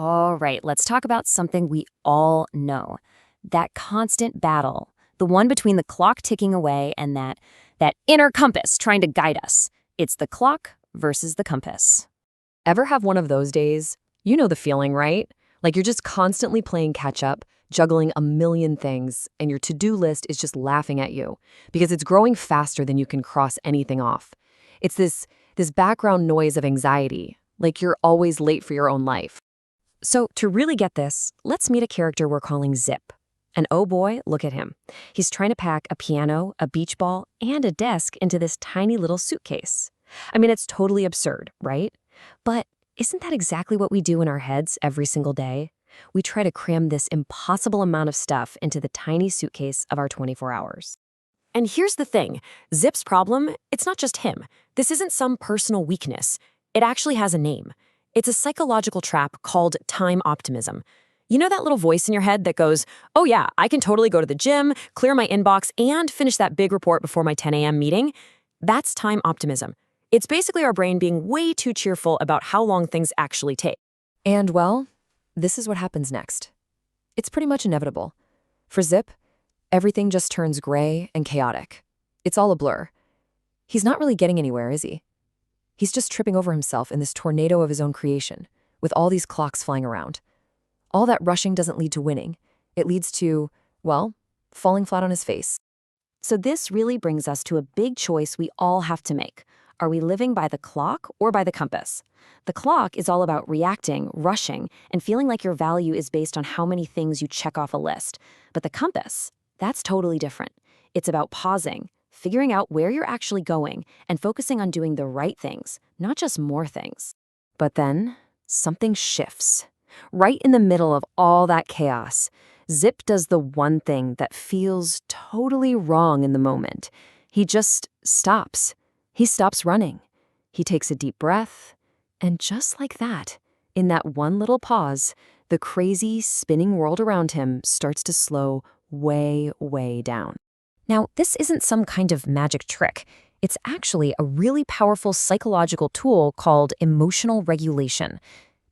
All right, let's talk about something we all know. That constant battle, the one between the clock ticking away and that inner compass trying to guide us. It's the clock versus the compass. Ever have one of those days? You know the feeling, right? Like you're just constantly playing catch up, juggling a million things, and your to-do list is just laughing at you because it's growing faster than you can cross anything off. It's this background noise of anxiety, like you're always late for your own life. So, to really get this, let's meet a character we're calling Zip. And oh boy, look at him. He's trying to pack a piano, a beach ball, and a desk into this tiny little suitcase. I mean, it's totally absurd, right? But isn't that exactly what we do in our heads every single day? We try to cram this impossible amount of stuff into the tiny suitcase of our 24 hours. And here's the thing, Zip's problem, it's not just him. This isn't some personal weakness. It actually has a name. It's a psychological trap called time optimism. You know that little voice in your head that goes, oh yeah, I can totally go to the gym, clear my inbox, and finish that big report before my 10 a.m. meeting? That's time optimism. It's basically our brain being way too cheerful about how long things actually take. And well, this is what happens next. It's pretty much inevitable. For Zip, everything just turns gray and chaotic. It's all a blur. He's not really getting anywhere, is he? He's just tripping over himself in this tornado of his own creation, with all these clocks flying around. All that rushing doesn't lead to winning. It leads to, well, falling flat on his face. So this really brings us to a big choice we all have to make. Are we living by the clock or by the compass? The clock is all about reacting, rushing, and feeling like your value is based on how many things you check off a list. But the compass, that's totally different. It's about pausing, figuring out where you're actually going, and focusing on doing the right things, not just more things. But then, something shifts. Right in the middle of all that chaos, Zip does the one thing that feels totally wrong in the moment. He just stops. He stops running. He takes a deep breath, and just like that, in that one little pause, the crazy, spinning world around him starts to slow way, way down. Now, this isn't some kind of magic trick. It's actually a really powerful psychological tool called emotional regulation.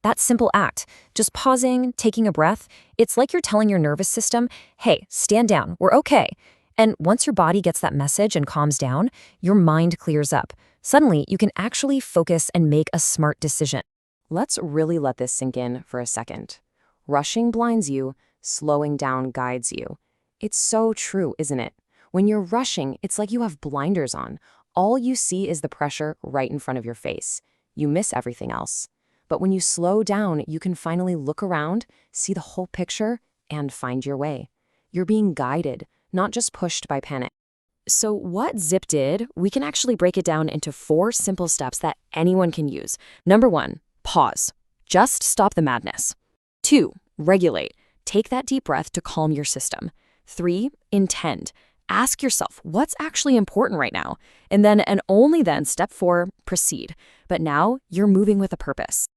That simple act, just pausing, taking a breath, it's like you're telling your nervous system, hey, stand down, we're okay. And once your body gets that message and calms down, your mind clears up. Suddenly, you can actually focus and make a smart decision. Let's really let this sink in for a second. Rushing blinds you, slowing down guides you. It's so true, isn't it? When you're rushing, it's like you have blinders on. All you see is the pressure right in front of your face. You miss everything else. But when you slow down, you can finally look around, see the whole picture, and find your way. You're being guided, not just pushed by panic. So what Zip did, we can actually break it down into 4 simple steps that anyone can use. Number 1, pause. Just stop the madness. 2, regulate. Take that deep breath to calm your system. 3, intend. Ask yourself, what's actually important right now? And then, and only then, step 4, proceed. But now, you're moving with a purpose.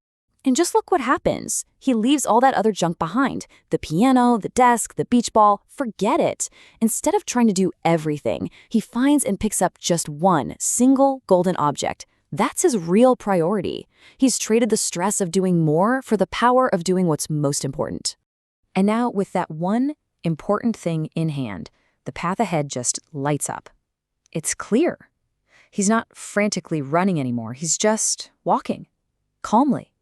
And just look what happens. He leaves all that other junk behind. The piano, the desk, the beach ball, forget it. Instead of trying to do everything, he finds and picks up just one single golden object. That's his real priority. He's traded the stress of doing more for the power of doing what's most important. And now, with that one important thing in hand, the path ahead just lights up. It's clear. He's not frantically running anymore. He's just walking, calmly.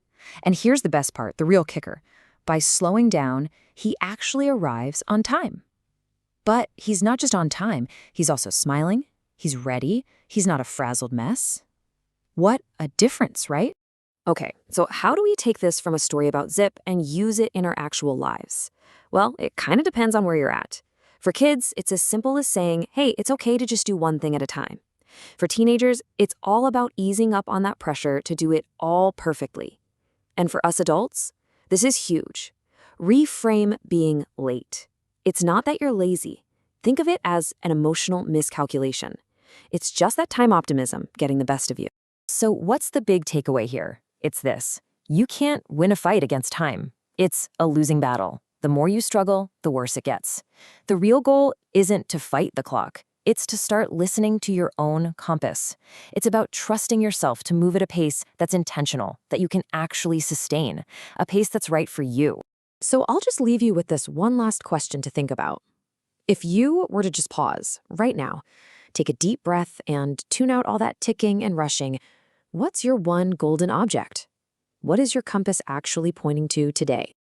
And here's the best part, the real kicker. By slowing down, he actually arrives on time. But he's not just on time. He's also smiling. He's ready. He's not a frazzled mess. What a difference, right? Okay, so how do we take this from a story about Zip and use it in our actual lives? Well, it kind of depends on where you're at. For kids, it's as simple as saying, hey, it's okay to just do one thing at a time. For teenagers, it's all about easing up on that pressure to do it all perfectly. And for us adults, this is huge. Reframe being late. It's not that you're lazy. Think of it as an emotional miscalculation. It's just that time optimism getting the best of you. So what's the big takeaway here? It's this. You can't win a fight against time. It's a losing battle. The more you struggle, the worse it gets. The real goal isn't to fight the clock. It's to start listening to your own compass. It's about trusting yourself to move at a pace that's intentional, that you can actually sustain, a pace that's right for you. So I'll just leave you with this one last question to think about. If you were to just pause right now, take a deep breath and tune out all that ticking and rushing, what's your one golden object? What is your compass actually pointing to today?